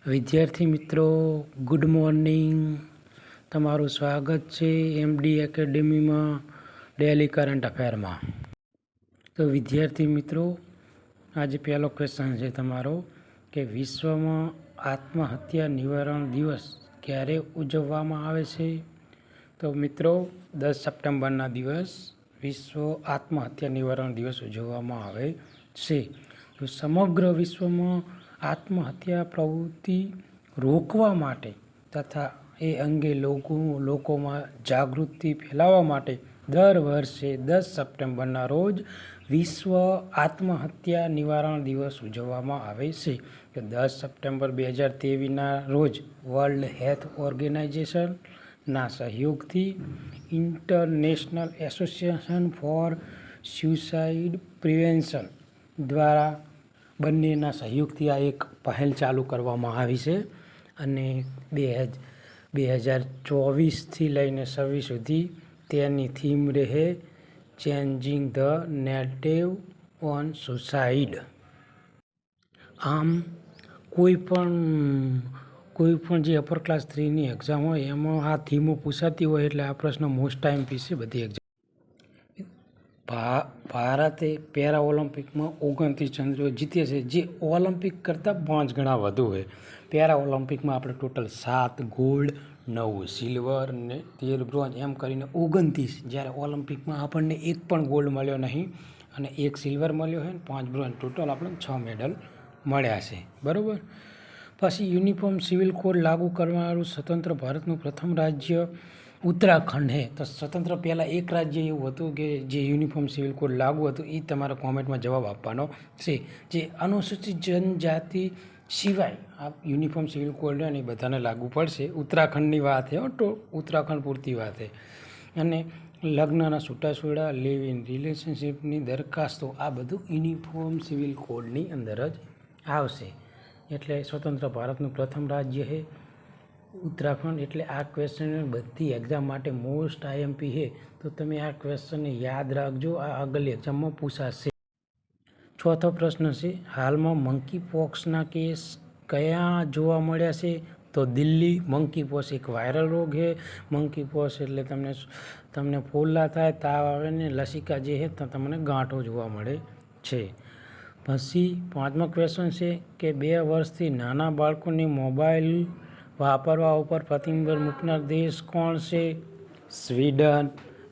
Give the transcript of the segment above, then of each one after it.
વિદ્યાર્થી મિત્રો, good morning. તમારું સ્વાગત છે એમડી એકેડેમીમાં ડેલી કરંટ અફેરમાં. તો વિદ્યાર્થી મિત્રો, આજે પહેલો ક્વેશ્ચન છે તમારો કે વિશ્વમાં આત્મહત્યા નિવારણ દિવસ ક્યારે ઉજવવામાં આવે છે? તો મિત્રો, 10 સપ્ટેમ્બરના દિવસ વિશ્વ આત્મહત્યા નિવારણ દિવસ ઉજવવામાં આવે છે. તો સમગ્ર વિશ્વમાં આત્મહત્યા પ્રવૃત્તિ રોકવા માટે તથા એ અંગે લોકોમાં જાગૃતિ ફેલાવવા માટે દર વર્ષે 10 સપ્ટેમ્બરના રોજ વિશ્વ આત્મહત્યા નિવારણ દિવસ ઉજવવામાં આવે છે. કે 10 સપ્ટેમ્બર 2023ના રોજ વર્લ્ડ હેલ્થ ઓર્ગેનાઇઝેશનના સહયોગથી international association four suicide prevention દ્વારા બંનેના સહયોગથી આ એક પહેલ ચાલુ કરવામાં આવી છે અને 2024થી લઈને 26 સુધી તેની થીમ રહે changing the narrative on suicide. આમ કોઈ પણ જે અપર ક્લાસ 3ની એક્ઝામ હોય એમાં આ થીમો પૂછાતી હોય એટલે આ પ્રશ્ન મોસ્ટ ટાઈમ પીસે બધી એક્ઝામ. ભારતે પેરા ઓલિમ્પિકમાં 29 ચંદ્રો જીત્યા છે, જે ઓલિમ્પિક કરતાં 5 ગણા વધુ હોય. પેરા ઓલિમ્પિકમાં આપણે ટોટલ 7 ગોલ્ડ, 9 સિલ્વર ને 13 બ્રોન્ઝ એમ કરીને 29, જ્યારે ઓલિમ્પિકમાં આપણને એક પણ ગોલ્ડ મળ્યો નહીં અને 1 સિલ્વર મળ્યો છે અને 5 બ્રોન્ઝ, ટોટલ આપણે 6 મેડલ મળ્યા છે. બરાબર. પછી યુનિફોર્મ સિવિલ કોડ લાગુ કરનારું સ્વતંત્ર ભારતનું પ્રથમ રાજ્ય ઉત્તરાખંડ છે. તો સ્વતંત્ર પહેલાં એક રાજ્ય એવું હતું કે જે યુનિફોર્મ સિવિલ કોડ લાગુ હતું, એ તમારે કોમેન્ટમાં જવાબ આપવાનો છે. જે અનુસૂચિત જનજાતિ સિવાય આ યુનિફોર્મ સિવિલ કોડ એ બધાને લાગુ પડશે. ઉત્તરાખંડની વાત છે, તો ઉત્તરાખંડ પૂરતી વાત છે. અને લગ્નના છૂટાછેડા, લિવ ઇન રિલેશનશિપની દરખાસ્તો, આ બધું યુનિફોર્મ સિવિલ કોડની અંદર જ આવશે. એટલે સ્વતંત્ર ભારતનું પ્રથમ રાજ્ય છે ઉત્તરાખંડ. એટલે આ ક્વેશ્ચન બધી એક્ઝામ માટે મોસ્ટ આઈએમપી છે, તો તમે આ ક્વેશ્ચનને યાદ રાખજો, આ આગળની એક્ઝામમાં પૂછાશે. ચોથો પ્રશ્ન છે, હાલમાં મંકી પોક્સના કેસ કયા જોવા મળ્યા છે? તો દિલ્હી. મંકી પોક્સ એક વાયરલ રોગ છે. મંકી પોક્સ એટલે તમને ફોલ્લા થાય, તાવ આવે ને લસિકા જે છે તો તમને ગાંઠો જોવા મળે છે. પછી પાંચમો ક્વેશ્ચન છે કે 2 વર્ષથી નાના બાળકોને મોબાઈલ વાપરવા ઉપર પ્રતિબંધ મૂકનાર દેશ કોણ છે? સ્વીડન.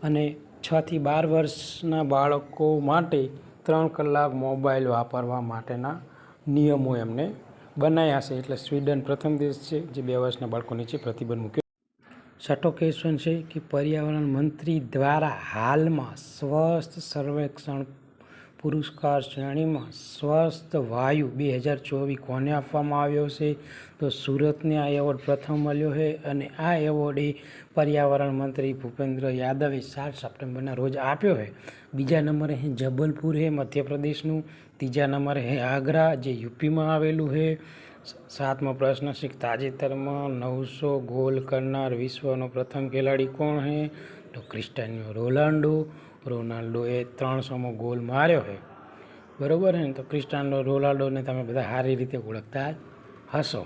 અને 6 થી 12 વર્ષના બાળકો માટે 3 કલાક મોબાઈલ વાપરવા માટેના નિયમો એમને બનાવ્યા છે. એટલે સ્વીડન પ્રથમ દેશ છે જે 2 વર્ષના બાળકો નીચે પ્રતિબંધ મૂક્યો. છઠ્ઠો ક્વેશ્ચન છે કે પર્યાવરણ મંત્રી દ્વારા હાલમાં સ્વસ્થ સર્વેક્ષણ પુરસ્કાર શ્રેણીમાં સ્વસ્થ વાયુ 2024 કોને આપવામાં આવ્યો છે? તો સુરતને આ એવોર્ડ પ્રથમ મળ્યો છે અને આ એવોર્ડ એ પર્યાવરણ મંત્રી ભૂપેન્દ્ર યાદવે 7 સપ્ટેમ્બરના રોજ આપ્યો છે. બીજા નંબરે છે જબલપુર છે મધ્યપ્રદેશનું. ત્રીજા નંબરે છે આગ્રા જે યુપીમાં આવેલું છે. 7મો પ્રશ્ન છે તાજેતરમાં 900 ગોલ કરનાર વિશ્વનો પ્રથમ ખેલાડી કોણ છે? તો ક્રિસ્ટિયાનો રોનાલ્ડોએ 300મો ગોલ માર્યો છે. બરાબર છે ને? તો ક્રિસ્ટિયાનો રોનાલ્ડોને તમે બધા સારી રીતે ઓળખતા હશો.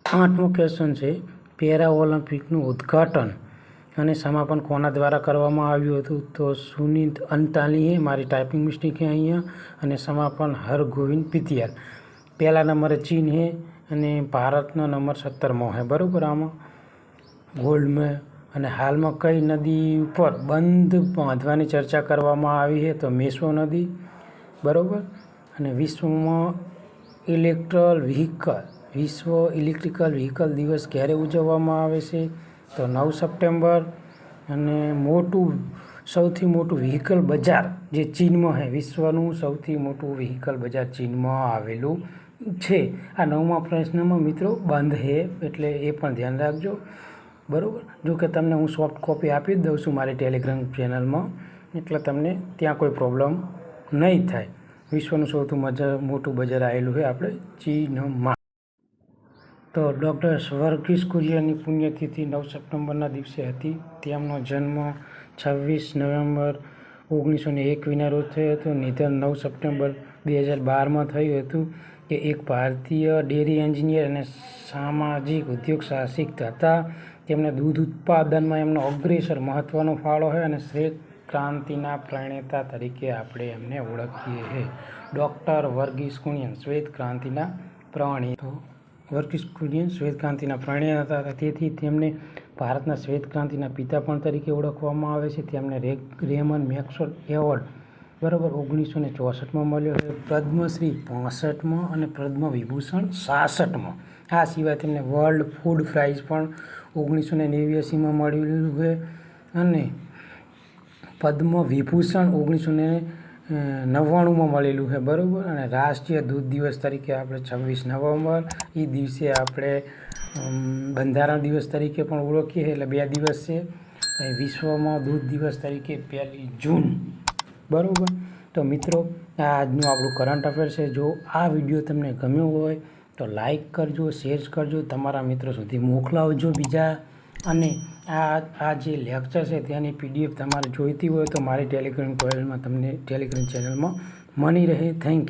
8મો ક્વેશ્ચન છે પેરા ઓલિમ્પિકનું ઉદ્ઘાટન અને સમાપન કોના દ્વારા કરવામાં આવ્યું હતું? તો સુનીત અંતાણીએ, મારી ટાઈપિંગ મિસ્ટેક છે અહીંયા, અને સમાપન હરગોવિંદ પિતિયાલ. પહેલા નંબરે ચીન છે અને ભારતનો નંબર 17મો છે. બરાબર. આમાં ગોલ્ડમાં અને હાલમાં કઈ નદી ઉપર બંધ બાંધવાની ચર્ચા કરવામાં આવી છે? તો મેસો નદી. બરાબર. અને વિશ્વ ઇલેક્ટ્રિકલ વ્હીકલ દિવસ ક્યારે ઉજવવામાં આવે છે? તો 9 સપ્ટેમ્બર. અને સૌથી મોટું વ્હીકલ બજાર જે ચીનમાં છે, વિશ્વનું સૌથી મોટું વ્હીકલ બજાર ચીનમાં આવેલું છે. આ 9મા પ્રશ્નમાં મિત્રો બંધ છે, એટલે એ પણ ધ્યાન રાખજો. બરાબર. જો કે તમને હું સોફ્ટ કોપી આપી જ દઉં છું મારી ટેલિગ્રામ ચેનલમાં, એટલે તમને ત્યાં કોઈ પ્રોબ્લેમ નહીં થાય. વિશ્વનું સૌથી મોટું બજાર આવેલું છે આપણે ચીનમાં. તો ડૉક્ટર વર્ગીસ કુરિયનની પુણ્યતિથિ 9 સપ્ટેમ્બરના દિવસે હતી. તેમનો જન્મ 26 નવેમ્બર 1921ના રોજ થયો હતો. નિધન 9 સપ્ટેમ્બર 2012માં થયું હતું કે એક ભારતીય ડેરી એન્જિનિયર અને સામાજિક ઉદ્યોગ સાહસિક હતા. તેમને દૂધ ઉત્પાદનમાં એમનો અગ્રેસર મહત્ત્વનો ફાળો છે અને શ્વેત ક્રાંતિના પ્રણેતા તરીકે આપણે એમને ઓળખીએ છીએ. ડૉક્ટર વર્ગીસ કુરિયન શ્વેત ક્રાંતિના શ્વેત ક્રાંતિના પ્રણેતા હતા. તેથી તેમને ભારતના શ્વેત ક્રાંતિના પિતા પણ તરીકે ઓળખવામાં આવે છે. તેમને રેમન મેક્સવેલ એવોર્ડ બરાબર 1964માં મળ્યો છે, પદ્મશ્રી 65માં અને પદ્મ વિભૂષણ 66માં. આ સિવાય તેમને વર્લ્ડ ફૂડ પ્રાઇઝ પણ 1989માં મળેલું છે અને પદ્મ વિભૂષણ 1999માં મળેલું છે બરાબર. અને રાષ્ટ્રીય દૂધ દિવસ તરીકે આપણે 26 નવેમ્બર એ દિવસે આપણે બંધારણ દિવસ તરીકે પણ ઓળખીએ, એટલે 2 દિવસ છે. વિશ્વમાં દૂધ દિવસ તરીકે 1 જૂન બરાબર. તો મિત્રો આ આજનું આપણું કરંટ અફેર છે. જો આ વિડીયો તમને ગમ્યો હોય તો લાઈક કરજો, શેર કરજો, તમારા મિત્રો સુધી મોકલાવજો બીજા. અને આ જે લેક્ચર છે તેની PDF તમારે જોઈતી હોય તો મારી ટેલિગ્રામ ચેનલમાં તમને મળી રહે. Thank you.